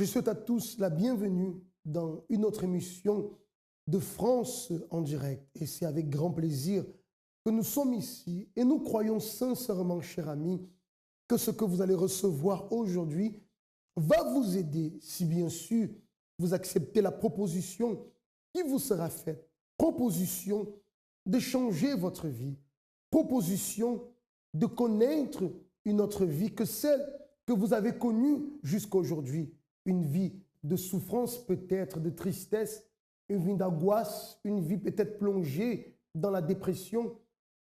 Je souhaite à tous la bienvenue dans une autre émission de France en direct. Et c'est avec grand plaisir que nous sommes ici et nous croyons sincèrement, chers amis, que ce que vous allez recevoir aujourd'hui va vous aider si bien sûr vous acceptez la proposition qui vous sera faite. Proposition de changer votre vie. Proposition de connaître une autre vie que celle que vous avez connue jusqu'à aujourd'hui. Une vie de souffrance peut-être, de tristesse, une vie d'angoisse, une vie peut-être plongée dans la dépression.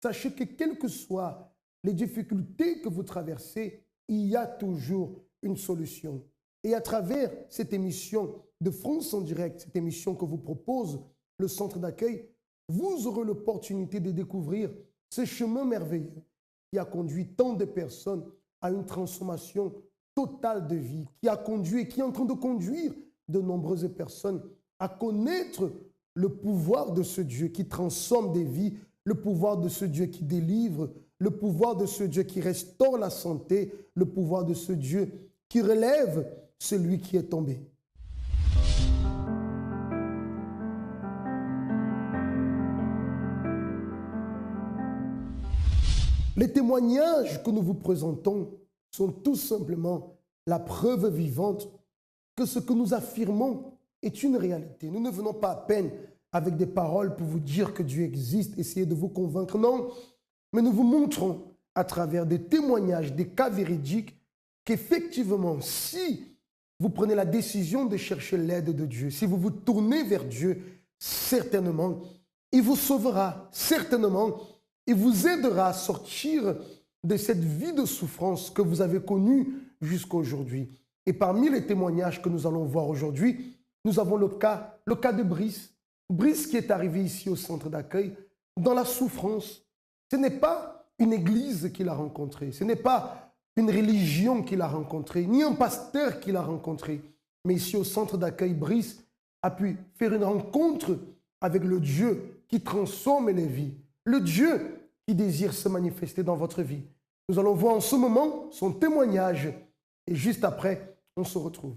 Sachez que quelles que soient les difficultés que vous traversez, il y a toujours une solution. Et à travers cette émission de France en direct, cette émission que vous propose le centre d'accueil, vous aurez l'opportunité de découvrir ce chemin merveilleux qui a conduit tant de personnes à une transformation totale de vie, qui a conduit et qui est en train de conduire de nombreuses personnes à connaître le pouvoir de ce Dieu qui transforme des vies, le pouvoir de ce Dieu qui délivre, le pouvoir de ce Dieu qui restaure la santé, le pouvoir de ce Dieu qui relève celui qui est tombé. Les témoignages que nous vous présentons sont tout simplement la preuve vivante que ce que nous affirmons est une réalité. Nous ne venons pas à peine avec des paroles pour vous dire que Dieu existe, essayer de vous convaincre, non, mais nous vous montrons à travers des témoignages, des cas véridiques, qu'effectivement, si vous prenez la décision de chercher l'aide de Dieu, si vous vous tournez vers Dieu, certainement, il vous sauvera, certainement, il vous aidera à sortir de cette vie de souffrance que vous avez connue jusqu'à aujourd'hui. Et parmi les témoignages que nous allons voir aujourd'hui, nous avons le cas de Brice. Brice qui est arrivé ici au centre d'accueil dans la souffrance. Ce n'est pas une église qu'il a rencontrée, ce n'est pas une religion qu'il a rencontrée, ni un pasteur qu'il a rencontré. Mais ici au centre d'accueil, Brice a pu faire une rencontre avec le Dieu qui transforme les vies, le Dieu qui désire se manifester dans votre vie. Nous allons voir en ce moment son témoignage et juste après, on se retrouve.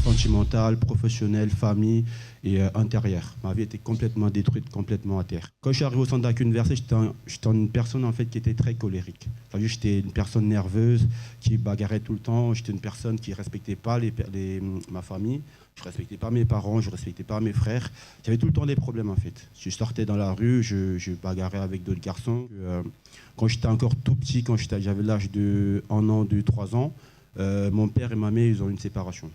Sentimentale, professionnelle, famille et intérieure. Ma vie était complètement détruite, complètement à terre. Quand je suis arrivé au centre d'accueil universitaire, j'étais une personne en fait qui était très colérique. J'étais une personne nerveuse, qui bagarrait tout le temps. J'étais une personne qui ne respectait pas ma famille. Je ne respectais pas mes parents, je ne respectais pas mes frères. J'avais tout le temps des problèmes en fait. Je sortais dans la rue, je bagarrais avec d'autres garçons. Quand j'étais encore tout petit, quand j'avais l'âge de 1 an, 2, 3 ans, mon père et ma mère, ils ont eu une séparation.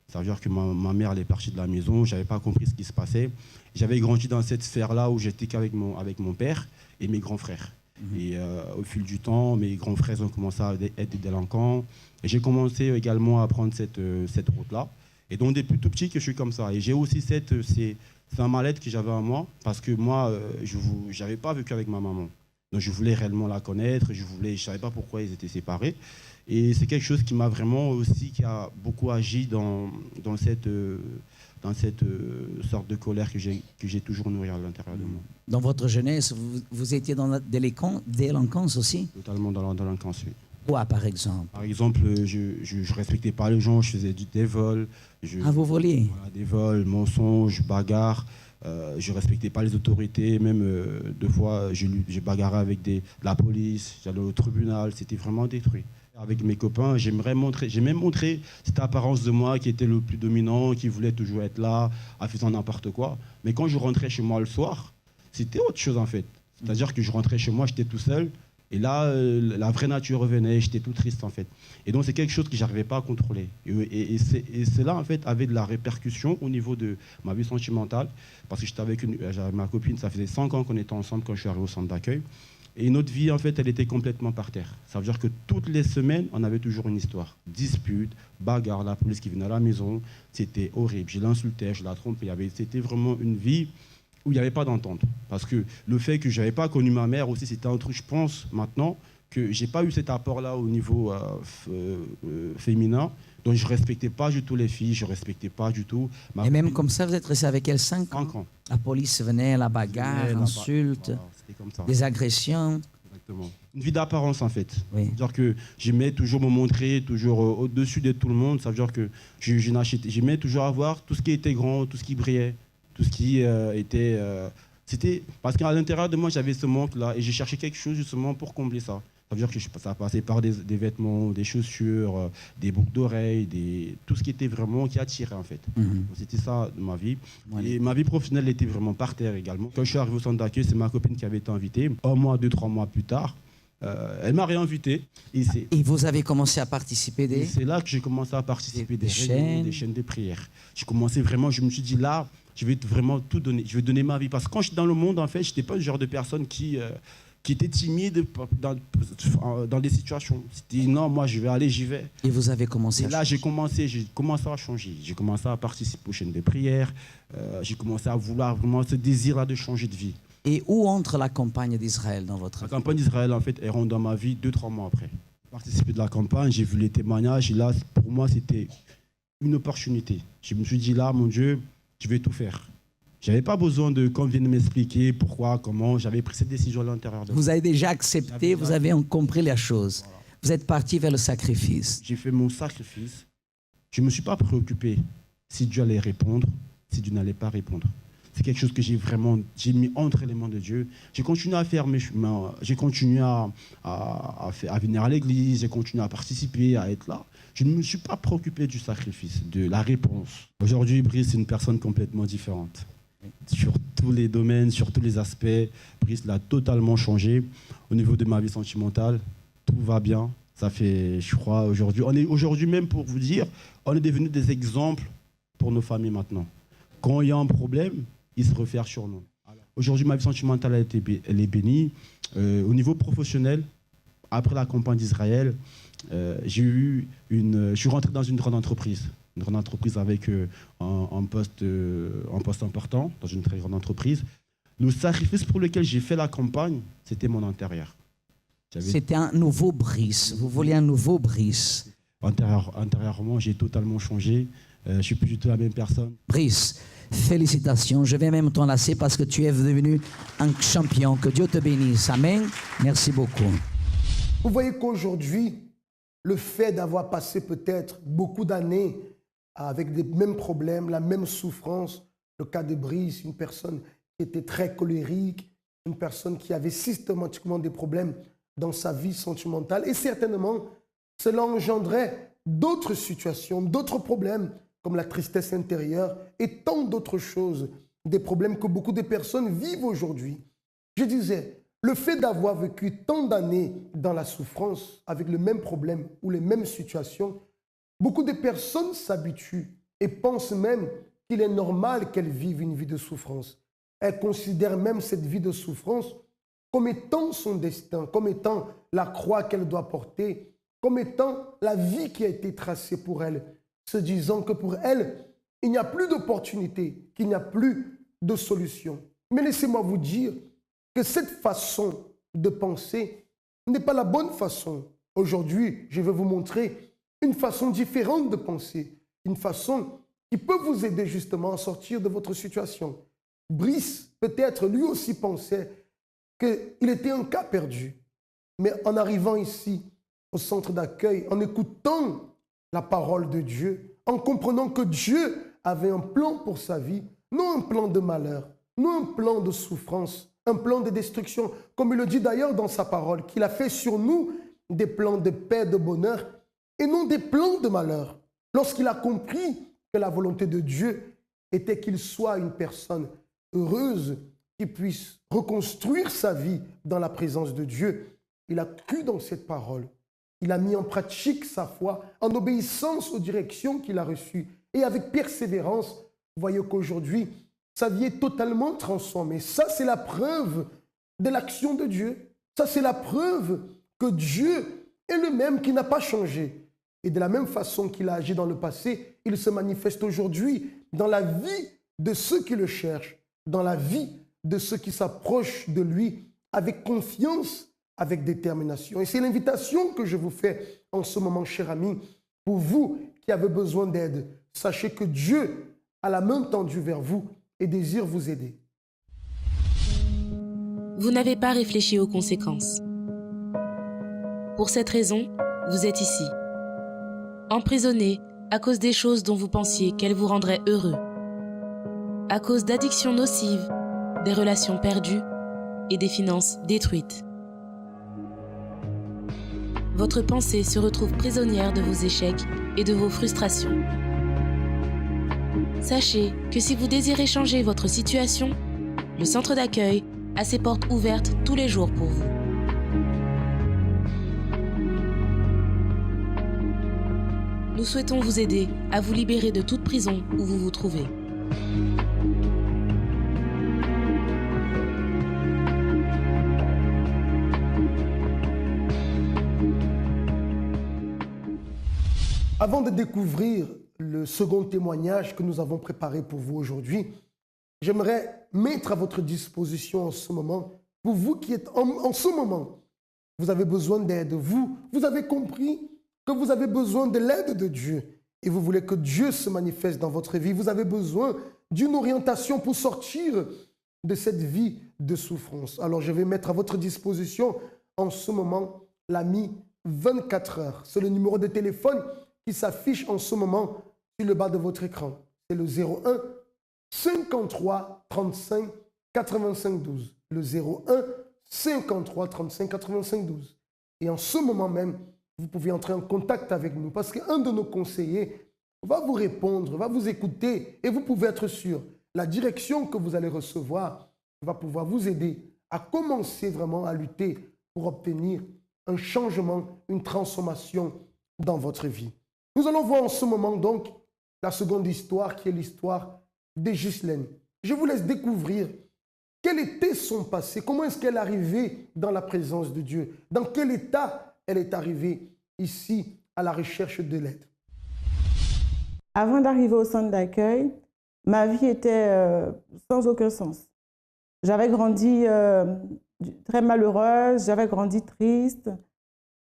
Ça veut dire que ma mère elle est partie de la maison, je n'avais pas compris ce qui se passait. J'avais grandi dans cette sphère-là où j'étais qu'avec mon père et mes grands frères. Et au fil du temps, mes grands frères ont commencé à être des délinquants. Et j'ai commencé également à prendre cette route-là. Et donc depuis tout petit que je suis comme ça. Et j'ai aussi c'est un mal-être que j'avais en moi, parce que moi, je n'avais pas vécu avec ma maman. Donc je voulais réellement la connaître, je ne savais pas pourquoi ils étaient séparés. Et c'est quelque chose qui m'a vraiment aussi, qui a beaucoup agi dans cette sorte de colère que j'ai toujours nourrie à l'intérieur de moi. Dans votre jeunesse, vous étiez dans la délinquance aussi? Totalement dans la délinquance, oui. Quoi, par exemple? Par exemple, je ne respectais pas les gens, je faisais des vols. Vous voliez? Voilà, des vols, mensonges, bagarres. Je ne respectais pas les autorités, même 2 fois, j'ai bagarré avec la police, j'allais au tribunal, c'était vraiment détruit. Avec mes copains, j'ai même montré cette apparence de moi qui était le plus dominant, qui voulait toujours être là, à faire n'importe quoi. Mais quand je rentrais chez moi le soir, c'était autre chose en fait. C'est-à-dire que je rentrais chez moi, j'étais tout seul, et là, la vraie nature revenait, j'étais tout triste en fait. Et donc c'est quelque chose que je n'arrivais pas à contrôler. Et cela en fait avait de la répercussion au niveau de ma vie sentimentale, parce que j'étais avec ma copine, ça faisait 5 ans qu'on était ensemble quand je suis arrivé au centre d'accueil. Et notre vie, en fait, elle était complètement par terre. Ça veut dire que toutes les semaines, on avait toujours une histoire. Dispute, bagarre, la police qui venait à la maison. C'était horrible. Je l'insultais, je la trompais. C'était vraiment une vie où il n'y avait pas d'entente. Parce que le fait que je n'avais pas connu ma mère aussi, c'était un truc, je pense, maintenant, que je n'ai pas eu cet apport-là au niveau féminin. Donc, je ne respectais pas du tout les filles, je ne respectais pas du tout... Et même comme ça, vous êtes resté avec elle 5 ans? 5 ans. La police venait, la bagarre, l'insulte, voilà, comme ça. des agressions. Exactement. Une vie d'apparence, en fait. Oui. C'est-à-dire que j'aimais toujours me montrer, toujours au-dessus de tout le monde. Ça veut dire que j'aimais toujours avoir tout ce qui était grand, tout ce qui brillait, tout ce qui était... c'était parce qu'à l'intérieur de moi, j'avais ce manque-là et j'ai cherché quelque chose justement pour combler ça. Ça veut dire que ça passait par des vêtements, des chaussures, des boucles d'oreilles, tout ce qui était vraiment, qui attirait en fait. Donc, c'était ça ma vie. Ouais. Et ma vie professionnelle était vraiment par terre également. Quand je suis arrivé au centre d'accueil, c'est ma copine qui avait été invitée. 1 mois, 2, 3 mois plus tard, elle m'a réinvité. Et vous avez commencé à participer Et des... c'est là que j'ai commencé à participer Des des chaînes de prière. J'ai commencé vraiment, je me suis dit là, je vais vraiment tout donner. Je vais donner ma vie. Parce que quand j'étais dans le monde, en fait, je n'étais pas le genre de personne qui était timide dans des situations. C'était non, moi je vais aller, j'y vais. Et vous avez commencé Et là, j'ai commencé à changer. J'ai commencé à participer aux chaînes de prière. J'ai commencé à vouloir vraiment ce désir-là de changer de vie. Et où entre la campagne d'Israël dans votre La vie? campagne d'Israël, en fait, elle rentre dans ma vie 2-3 mois après. J'ai participé de la campagne, j'ai vu les témoignages. Et là, pour moi, c'était une opportunité. Je me suis dit là, mon Dieu, je vais tout faire. Je n'avais pas besoin qu'on vienne m'expliquer pourquoi, comment. J'avais pris cette décision à l'intérieur de moi. Vous avez déjà accepté, vous avez compris la chose. Voilà. Vous êtes parti vers le sacrifice. J'ai fait mon sacrifice. Je ne me suis pas préoccupé si Dieu allait répondre, si Dieu n'allait pas répondre. C'est quelque chose que j'ai mis entre les mains de Dieu. J'ai continué à faire mes chemins, j'ai continué à venir à l'église, j'ai continué à participer, à être là. Je ne me suis pas préoccupé du sacrifice, de la réponse. Aujourd'hui, Brice, c'est une personne complètement différente. Sur tous les domaines, sur tous les aspects, Brice l'a totalement changé. Au niveau de ma vie sentimentale, tout va bien. Ça fait, je crois, aujourd'hui même, pour vous dire, on est devenus des exemples pour nos familles maintenant. Quand il y a un problème, ils se réfèrent sur nous. Aujourd'hui, ma vie sentimentale, elle est bénie. Au niveau professionnel, après la campagne d'Israël, je suis rentré dans une grande entreprise. Une grande entreprise avec un poste important, dans une très grande entreprise. Le sacrifice pour lequel j'ai fait la campagne, c'était mon intérieur. C'était un nouveau Brice. Vous vouliez un nouveau Brice. Intérieurement, j'ai totalement changé. Je ne suis plus du tout la même personne. Brice, félicitations. Je vais même t'enlacer parce que tu es devenu un champion. Que Dieu te bénisse. Amen. Merci beaucoup. Vous voyez qu'aujourd'hui, le fait d'avoir passé peut-être beaucoup d'années avec les mêmes problèmes, la même souffrance, le cas de Brice, une personne qui était très colérique, une personne qui avait systématiquement des problèmes dans sa vie sentimentale. Et certainement, cela engendrait d'autres situations, d'autres problèmes, comme la tristesse intérieure et tant d'autres choses, des problèmes que beaucoup de personnes vivent aujourd'hui. Je disais, le fait d'avoir vécu tant d'années dans la souffrance, avec le même problème ou les mêmes situations, beaucoup de personnes s'habituent et pensent même qu'il est normal qu'elles vivent une vie de souffrance. Elles considèrent même cette vie de souffrance comme étant son destin, comme étant la croix qu'elle doit porter, comme étant la vie qui a été tracée pour elle, se disant que pour elle, il n'y a plus d'opportunité, qu'il n'y a plus de solution. Mais laissez-moi vous dire que cette façon de penser n'est pas la bonne façon. Aujourd'hui, je vais vous montrer une façon différente de penser, une façon qui peut vous aider justement à sortir de votre situation. Brice, peut-être lui aussi pensait qu'il était un cas perdu. Mais en arrivant ici, au centre d'accueil, en écoutant la parole de Dieu, en comprenant que Dieu avait un plan pour sa vie, non un plan de malheur, non un plan de souffrance, un plan de destruction, comme il le dit d'ailleurs dans sa parole, qu'il a fait sur nous des plans de paix, de bonheur, et non des plans de malheur. Lorsqu'il a compris que la volonté de Dieu était qu'il soit une personne heureuse, qui puisse reconstruire sa vie dans la présence de Dieu, il a cru dans cette parole. Il a mis en pratique sa foi en obéissance aux directions qu'il a reçues. Et avec persévérance, vous voyez qu'aujourd'hui, sa vie est totalement transformée. Ça, c'est la preuve de l'action de Dieu. Ça, c'est la preuve que Dieu est le même, qui n'a pas changé. Et de la même façon qu'il a agi dans le passé, il se manifeste aujourd'hui dans la vie de ceux qui le cherchent, dans la vie de ceux qui s'approchent de lui avec confiance, avec détermination. Et c'est l'invitation que je vous fais en ce moment, cher ami, pour vous qui avez besoin d'aide. Sachez que Dieu a la main tendue vers vous et désire vous aider. Vous n'avez pas réfléchi aux conséquences. Pour cette raison, vous êtes ici. Emprisonné à cause des choses dont vous pensiez qu'elles vous rendraient heureux. À cause d'addictions nocives, des relations perdues et des finances détruites. Votre pensée se retrouve prisonnière de vos échecs et de vos frustrations. Sachez que si vous désirez changer votre situation, le centre d'accueil a ses portes ouvertes tous les jours pour vous. Nous souhaitons vous aider à vous libérer de toute prison où vous vous trouvez. Avant de découvrir le second témoignage que nous avons préparé pour vous aujourd'hui, j'aimerais mettre à votre disposition en ce moment, pour vous qui êtes en ce moment, vous avez besoin d'aide. Vous avez compris que vous avez besoin de l'aide de Dieu et vous voulez que Dieu se manifeste dans votre vie. Vous avez besoin d'une orientation pour sortir de cette vie de souffrance. Alors je vais mettre à votre disposition en ce moment l'ami 24 heures. C'est le numéro de téléphone qui s'affiche en ce moment sur le bas de votre écran. C'est le 01 53 35 85 12. Le 01 53 35 85 12. Et en ce moment même, vous pouvez entrer en contact avec nous parce qu'un de nos conseillers va vous répondre, va vous écouter et vous pouvez être sûr, la direction que vous allez recevoir va pouvoir vous aider à commencer vraiment à lutter pour obtenir un changement, une transformation dans votre vie. Nous allons voir en ce moment donc la seconde histoire qui est l'histoire de Ghislaine. Je vous laisse découvrir quel était son passé, comment est-ce qu'elle est arrivée dans la présence de Dieu, dans quel état elle est arrivée ici à la recherche de l'aide. Avant d'arriver au centre d'accueil, ma vie était sans aucun sens. J'avais grandi très malheureuse, j'avais grandi triste,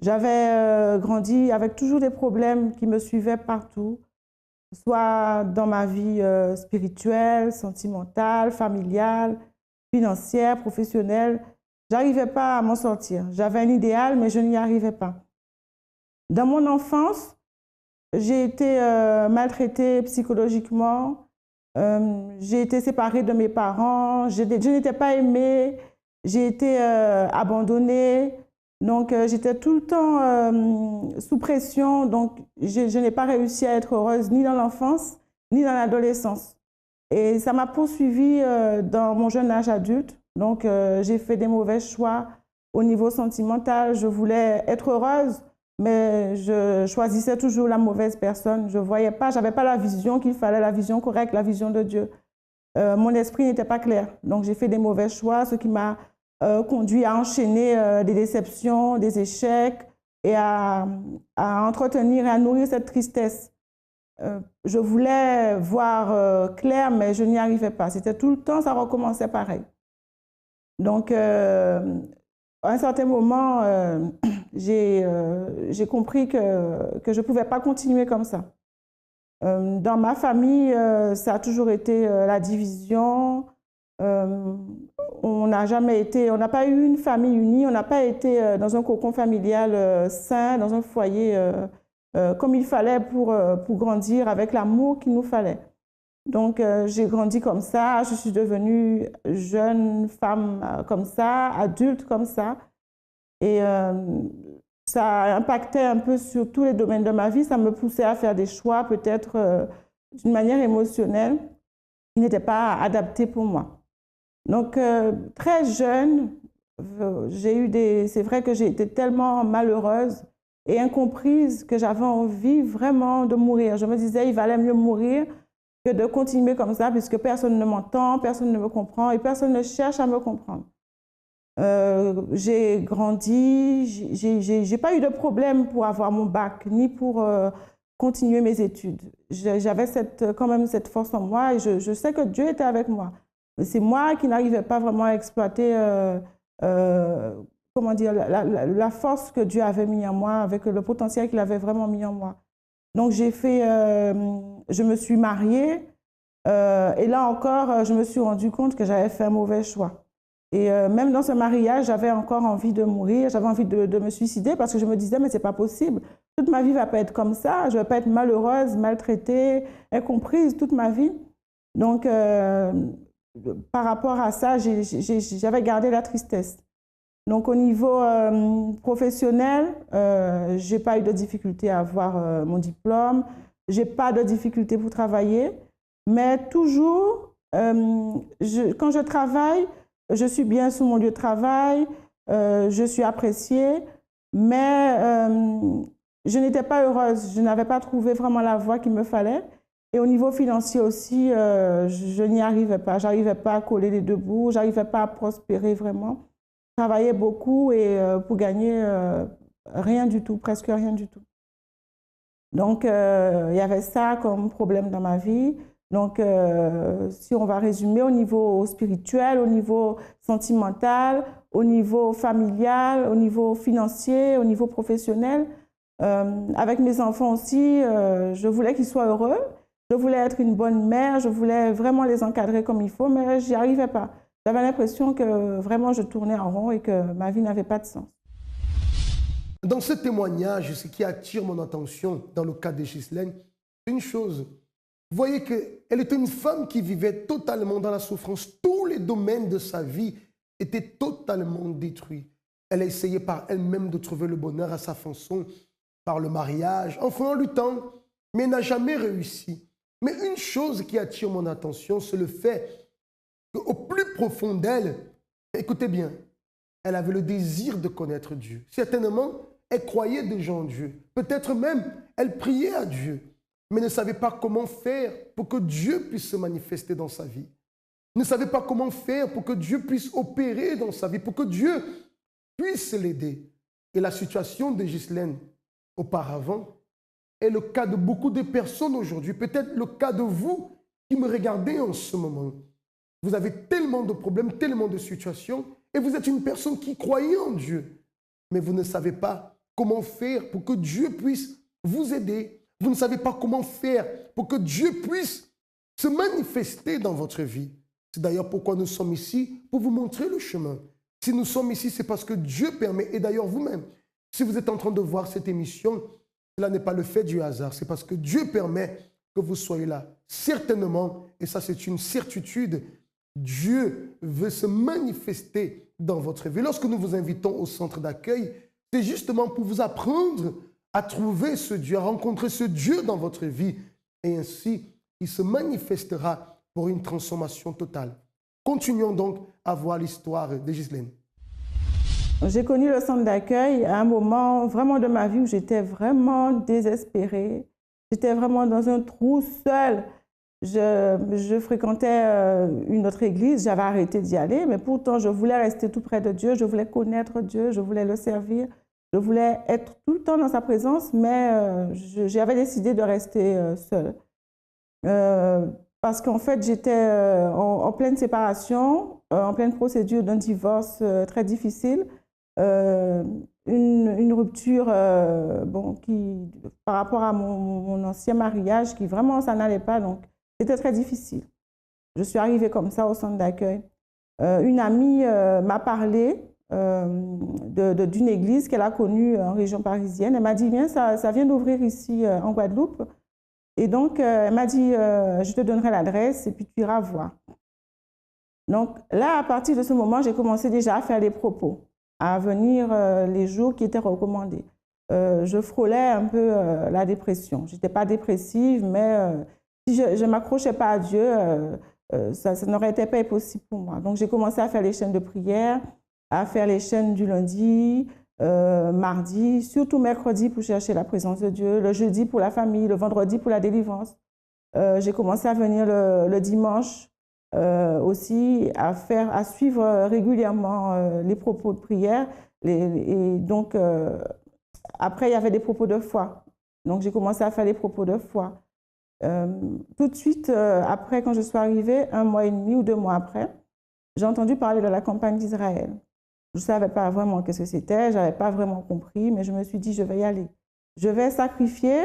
j'avais grandi avec toujours des problèmes qui me suivaient partout, soit dans ma vie spirituelle, sentimentale, familiale, financière, professionnelle. Je n'arrivais pas à m'en sortir. J'avais un idéal, mais je n'y arrivais pas. Dans mon enfance, j'ai été maltraitée psychologiquement. J'ai été séparée de mes parents. Je n'étais pas aimée. J'ai été abandonnée. Donc, j'étais tout le temps sous pression. Donc, je n'ai pas réussi à être heureuse ni dans l'enfance, ni dans l'adolescence. Et ça m'a poursuivie dans mon jeune âge adulte. Donc, j'ai fait des mauvais choix au niveau sentimental. Je voulais être heureuse, mais je choisissais toujours la mauvaise personne. Je voyais pas, j'avais pas la vision qu'il fallait, la vision correcte, la vision de Dieu. Mon esprit n'était pas clair. Donc, j'ai fait des mauvais choix, ce qui m'a conduit à enchaîner des déceptions, des échecs et à entretenir et à nourrir cette tristesse. Je voulais voir clair, mais je n'y arrivais pas. C'était tout le temps, ça recommençait pareil. Donc, à un certain moment, j'ai compris que je ne pouvais pas continuer comme ça. Dans ma famille, ça a toujours été la division. On n'a pas eu une famille unie, on n'a pas été dans un cocon familial sain, dans un foyer comme il fallait pour grandir avec l'amour qu'il nous fallait. Donc, j'ai grandi comme ça, je suis devenue jeune femme comme ça, adulte comme ça. Et ça impactait un peu sur tous les domaines de ma vie. Ça me poussait à faire des choix peut-être d'une manière émotionnelle qui n'étaient pas adaptés pour moi. Donc, très jeune, c'est vrai que j'ai été tellement malheureuse et incomprise que j'avais envie vraiment de mourir. Je me disais, il valait mieux mourir que de continuer comme ça, puisque personne ne m'entend, personne ne me comprend et personne ne cherche à me comprendre. J'ai grandi, j'ai pas eu de problème pour avoir mon bac, ni pour continuer mes études. J'avais quand même cette force en moi et je sais que Dieu était avec moi. Mais c'est moi qui n'arrivais pas vraiment à exploiter comment dire, la force que Dieu avait mis en moi, avec le potentiel qu'il avait vraiment mis en moi. Donc je me suis mariée et là encore, je me suis rendu compte que j'avais fait un mauvais choix. Et même dans ce mariage, j'avais encore envie de mourir, j'avais envie de me suicider parce que je me disais, mais c'est pas possible. Toute ma vie ne va pas être comme ça, je ne vais pas être malheureuse, maltraitée, incomprise toute ma vie. Donc, par rapport à ça, j'avais gardé la tristesse. Donc, au niveau professionnel, je n'ai pas eu de difficulté à avoir mon diplôme, je n'ai pas de difficulté pour travailler, mais toujours, quand je travaille, je suis bien sur mon lieu de travail, je suis appréciée, mais je n'étais pas heureuse, je n'avais pas trouvé vraiment la voie qu'il me fallait. Et au niveau financier aussi, je n'y arrivais pas. Je n'arrivais pas à coller les deux bouts, je n'arrivais pas à prospérer vraiment. Je travaillais beaucoup et pour gagner rien du tout, presque rien du tout. Donc, il y avait ça comme problème dans ma vie. Donc, si on va résumer au niveau spirituel, au niveau sentimental, au niveau familial, au niveau financier, au niveau professionnel, avec mes enfants aussi, je voulais qu'ils soient heureux. Je voulais être une bonne mère, je voulais vraiment les encadrer comme il faut, mais je n'y arrivais pas. J'avais l'impression que vraiment je tournais en rond et que ma vie n'avait pas de sens. Dans ce témoignage, ce qui attire mon attention dans le cas de Ghislaine, c'est une chose. Vous voyez qu'elle était une femme qui vivait totalement dans la souffrance. Tous les domaines de sa vie étaient totalement détruits. Elle a essayé par elle-même de trouver le bonheur à sa façon, par le mariage, enfin en luttant, mais n'a jamais réussi. Mais une chose qui attire mon attention, c'est le fait qu'au plus profond d'elle, écoutez bien, elle avait le désir de connaître Dieu. Certainement, elle croyait déjà en Dieu. Peut-être même, elle priait à Dieu, mais ne savait pas comment faire pour que Dieu puisse se manifester dans sa vie. Ne savait pas comment faire pour que Dieu puisse opérer dans sa vie, pour que Dieu puisse l'aider. Et la situation de Ghislaine auparavant est le cas de beaucoup de personnes aujourd'hui, peut-être le cas de vous qui me regardez en ce moment. Vous avez tellement de problèmes, tellement de situations, et vous êtes une personne qui croyait en Dieu, mais vous ne savez pas comment faire pour que Dieu puisse vous aider. Vous ne savez pas comment faire pour que Dieu puisse se manifester dans votre vie. C'est d'ailleurs pourquoi nous sommes ici, pour vous montrer le chemin. Si nous sommes ici, c'est parce que Dieu permet, et d'ailleurs vous-même, si vous êtes en train de voir cette émission, cela n'est pas le fait du hasard, c'est parce que Dieu permet que vous soyez là. Certainement, et ça c'est une certitude, Dieu veut se manifester dans votre vie. Lorsque nous vous invitons au centre d'accueil, c'est justement pour vous apprendre à trouver ce Dieu, à rencontrer ce Dieu dans votre vie. Et ainsi, il se manifestera pour une transformation totale. Continuons donc à voir l'histoire de Ghislaine. J'ai connu le centre d'accueil à un moment vraiment de ma vie où j'étais vraiment désespérée. J'étais vraiment dans un trou seul. Je fréquentais une autre église, j'avais arrêté d'y aller, mais pourtant je voulais rester tout près de Dieu, je voulais connaître Dieu, je voulais le servir, je voulais être tout le temps dans sa présence, mais j'avais décidé de rester seule. Parce qu'en fait, j'étais en pleine séparation, en pleine procédure d'un divorce très difficile, une rupture par rapport à mon ancien mariage, qui vraiment, ça n'allait pas, donc c'était très difficile. Je suis arrivée comme ça au centre d'accueil. Une amie m'a parlé d'une église qu'elle a connue en région parisienne. Elle m'a dit, viens, ça vient d'ouvrir ici en Guadeloupe. Et donc, elle m'a dit, je te donnerai l'adresse et puis tu iras voir. Donc là, à partir de ce moment, j'ai commencé déjà à faire des propos, à venir les jours qui étaient recommandés. Je frôlais un peu la dépression. Je n'étais pas dépressive, mais si je ne m'accrochais pas à Dieu, ça n'aurait été pas possible pour moi. Donc j'ai commencé à faire les chaînes de prière, à faire les chaînes du lundi, mardi, surtout mercredi pour chercher la présence de Dieu, le jeudi pour la famille, le vendredi pour la délivrance. J'ai commencé à venir le dimanche aussi, à suivre régulièrement les propos de prière. Et donc, après, il y avait des propos de foi. Donc, j'ai commencé à faire les propos de foi. Tout de suite, après, quand je suis arrivée, 1 mois et demi ou 2 mois après, j'ai entendu parler de la campagne d'Israël. Je ne savais pas vraiment ce que c'était, je n'avais pas vraiment compris, mais je me suis dit, je vais y aller. Je vais sacrifier,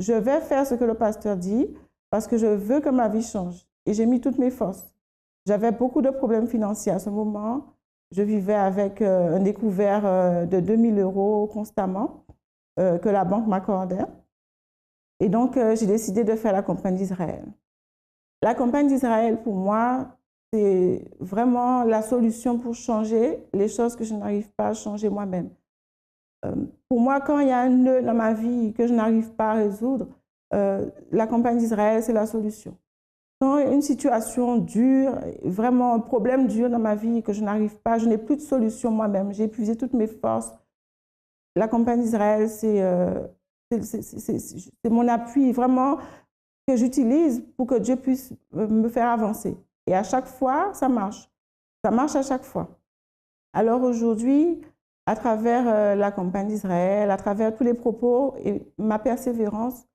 je vais faire ce que le pasteur dit, parce que je veux que ma vie change. Et j'ai mis toutes mes forces. J'avais beaucoup de problèmes financiers à ce moment. Je vivais avec un découvert de 2 000 € constamment que la banque m'accordait. Et donc, j'ai décidé de faire la campagne d'Israël. La campagne d'Israël, pour moi, c'est vraiment la solution pour changer les choses que je n'arrive pas à changer moi-même. Pour moi, quand il y a un nœud dans ma vie que je n'arrive pas à résoudre, la campagne d'Israël, c'est la solution. Quand une situation dure, vraiment un problème dur dans ma vie que je n'arrive pas, je n'ai plus de solution moi-même, j'ai épuisé toutes mes forces, la campagne d'Israël, c'est mon appui vraiment que j'utilise pour que Dieu puisse me faire avancer. Et à chaque fois, ça marche. Ça marche à chaque fois. Alors aujourd'hui, à travers la campagne d'Israël, à travers tous les propos et ma persévérance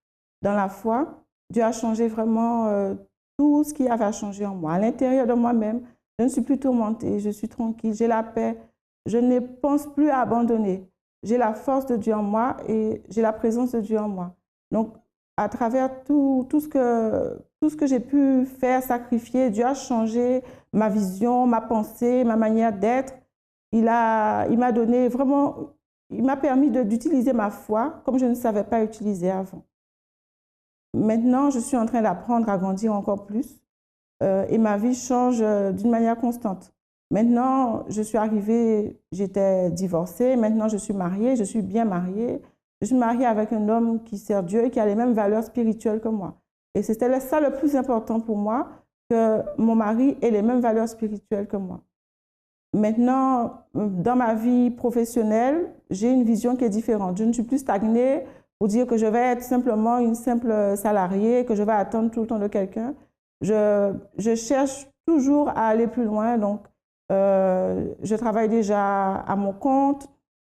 dans la foi, Dieu a changé vraiment tout ce qui avait à changer en moi. À l'intérieur de moi-même, je ne suis plus tourmentée, je suis tranquille, j'ai la paix, je ne pense plus à abandonner. J'ai la force de Dieu en moi et j'ai la présence de Dieu en moi. Donc, à travers tout ce que j'ai pu faire, sacrifier, Dieu a changé ma vision, ma pensée, ma manière d'être. Il m'a donné vraiment, il m'a permis d'utiliser ma foi comme je ne savais pas utiliser avant. Maintenant, je suis en train d'apprendre à grandir encore plus et ma vie change d'une manière constante. Maintenant, je suis arrivée, j'étais divorcée, maintenant je suis mariée, je suis bien mariée. Je suis mariée avec un homme qui sert Dieu et qui a les mêmes valeurs spirituelles que moi. Et c'était ça le plus important pour moi, que mon mari ait les mêmes valeurs spirituelles que moi. Maintenant, dans ma vie professionnelle, j'ai une vision qui est différente. Je ne suis plus stagnée pour dire que je vais être simplement une simple salariée, que je vais attendre tout le temps de quelqu'un. Je cherche toujours à aller plus loin. Donc, je travaille déjà à mon compte.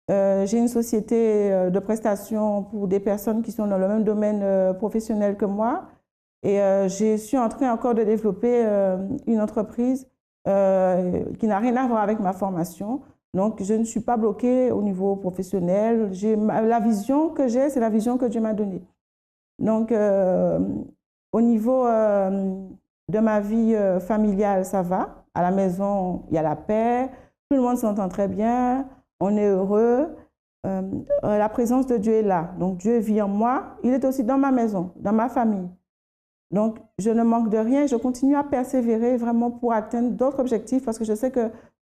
J'ai une société de prestations pour des personnes qui sont dans le même domaine professionnel que moi. Et je suis en train encore de développer une entreprise qui n'a rien à voir avec ma formation. Donc, je ne suis pas bloquée au niveau professionnel. La vision que j'ai, c'est la vision que Dieu m'a donnée. Donc, au niveau de ma vie familiale, ça va. À la maison, il y a la paix. Tout le monde s'entend très bien. On est heureux. La présence de Dieu est là. Donc, Dieu vit en moi. Il est aussi dans ma maison, dans ma famille. Donc, je ne manque de rien. Je continue à persévérer vraiment pour atteindre d'autres objectifs parce que je sais que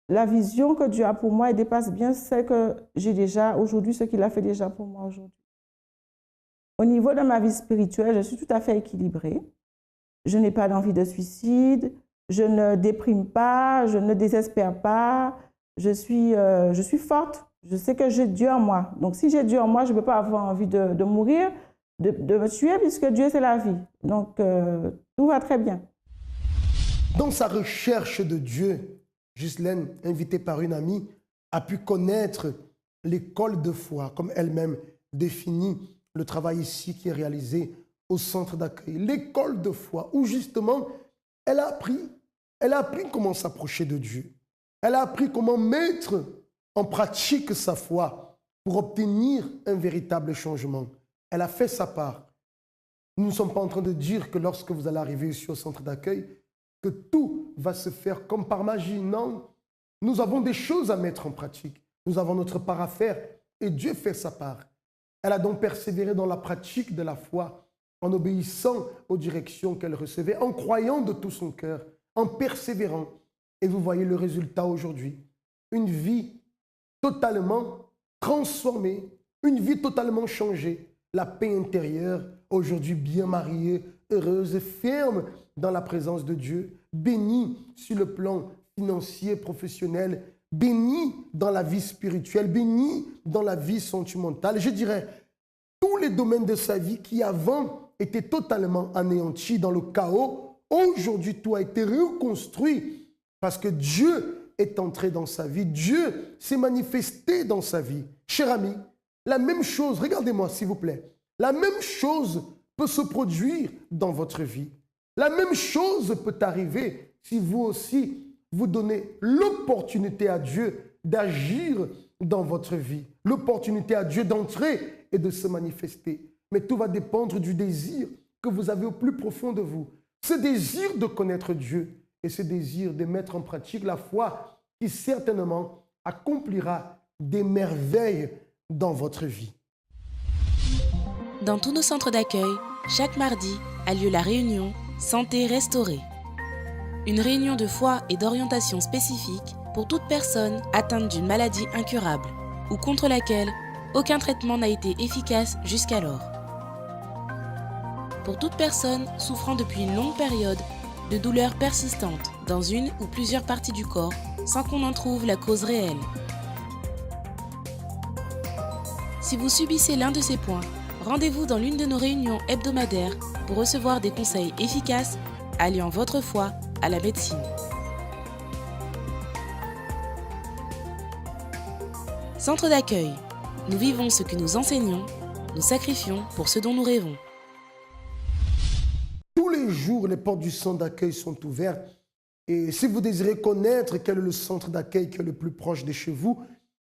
la vision que Dieu a pour moi, elle dépasse bien celle que j'ai déjà aujourd'hui, ce qu'il a fait déjà pour moi aujourd'hui. Au niveau de ma vie spirituelle, je suis tout à fait équilibrée. Je n'ai pas d'envie de suicide. Je ne déprime pas. Je ne désespère pas. Je suis forte. Je sais que j'ai Dieu en moi. Donc, si j'ai Dieu en moi, je ne peux pas avoir envie de mourir, de me tuer, puisque Dieu, c'est la vie. Donc, tout va très bien. Dans sa recherche de Dieu, Ghislaine, invitée par une amie, a pu connaître l'école de foi, comme elle-même définit le travail ici qui est réalisé au centre d'accueil. L'école de foi, où justement, elle a appris comment s'approcher de Dieu. Elle a appris comment mettre en pratique sa foi pour obtenir un véritable changement. Elle a fait sa part. Nous ne sommes pas en train de dire que lorsque vous allez arriver ici au centre d'accueil, que tout va se faire comme par magie. Non, nous avons des choses à mettre en pratique. Nous avons notre part à faire et Dieu fait sa part. Elle a donc persévéré dans la pratique de la foi, en obéissant aux directions qu'elle recevait, en croyant de tout son cœur, en persévérant. Et vous voyez le résultat aujourd'hui. Une vie totalement transformée, une vie totalement changée. La paix intérieure, aujourd'hui bien mariée, heureuse, ferme dans la présence de Dieu, bénie sur le plan financier, professionnel, bénie dans la vie spirituelle, bénie dans la vie sentimentale. Je dirais, tous les domaines de sa vie qui avant étaient totalement anéantis dans le chaos, aujourd'hui tout a été reconstruit parce que Dieu est entré dans sa vie, Dieu s'est manifesté dans sa vie. Cher ami, la même chose, regardez-moi s'il vous plaît, la même chose peut se produire dans votre vie. La même chose peut arriver si vous aussi vous donnez l'opportunité à Dieu d'agir dans votre vie, l'opportunité à Dieu d'entrer et de se manifester. Mais tout va dépendre du désir que vous avez au plus profond de vous. Ce désir de connaître Dieu et ce désir de mettre en pratique la foi qui certainement accomplira des merveilles dans votre vie. Dans tous nos centres d'accueil, chaque mardi a lieu la réunion Santé restaurée. Une réunion de foi et d'orientation spécifique pour toute personne atteinte d'une maladie incurable ou contre laquelle aucun traitement n'a été efficace jusqu'alors. Pour toute personne souffrant depuis une longue période de douleurs persistantes dans une ou plusieurs parties du corps sans qu'on en trouve la cause réelle. Si vous subissez l'un de ces points, rendez-vous dans l'une de nos réunions hebdomadaires pour recevoir des conseils efficaces alliant votre foi à la médecine. Centre d'accueil. Nous vivons ce que nous enseignons, nous sacrifions pour ce dont nous rêvons. Tous les jours, les portes du centre d'accueil sont ouvertes. Et si vous désirez connaître quel est le centre d'accueil qui est le plus proche de chez vous,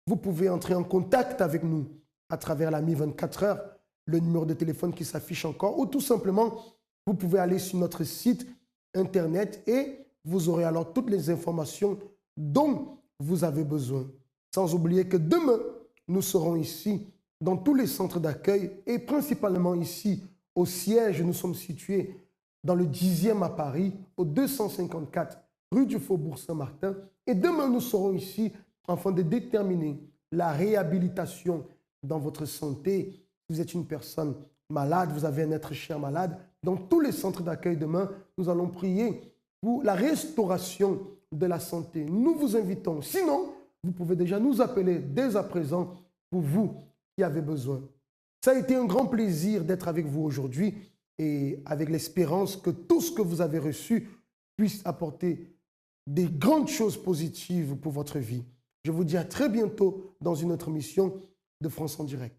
vous pouvez entrer en contact avec nous à travers la Mi 24 heures, le numéro de téléphone qui s'affiche encore, ou tout simplement, vous pouvez aller sur notre site internet et vous aurez alors toutes les informations dont vous avez besoin. Sans oublier que demain, nous serons ici dans tous les centres d'accueil et principalement ici au siège. Nous sommes situés dans le 10e à Paris, au 254 rue du Faubourg Saint-Martin. Et demain, nous serons ici afin de déterminer la réhabilitation dans votre santé. Si vous êtes une personne malade, vous avez un être cher malade, dans tous les centres d'accueil demain, nous allons prier pour la restauration de la santé. Nous vous invitons. Sinon, vous pouvez déjà nous appeler dès à présent pour vous qui avez besoin. Ça a été un grand plaisir d'être avec vous aujourd'hui et avec l'espérance que tout ce que vous avez reçu puisse apporter des grandes choses positives pour votre vie. Je vous dis à très bientôt dans une autre émission de France en direct.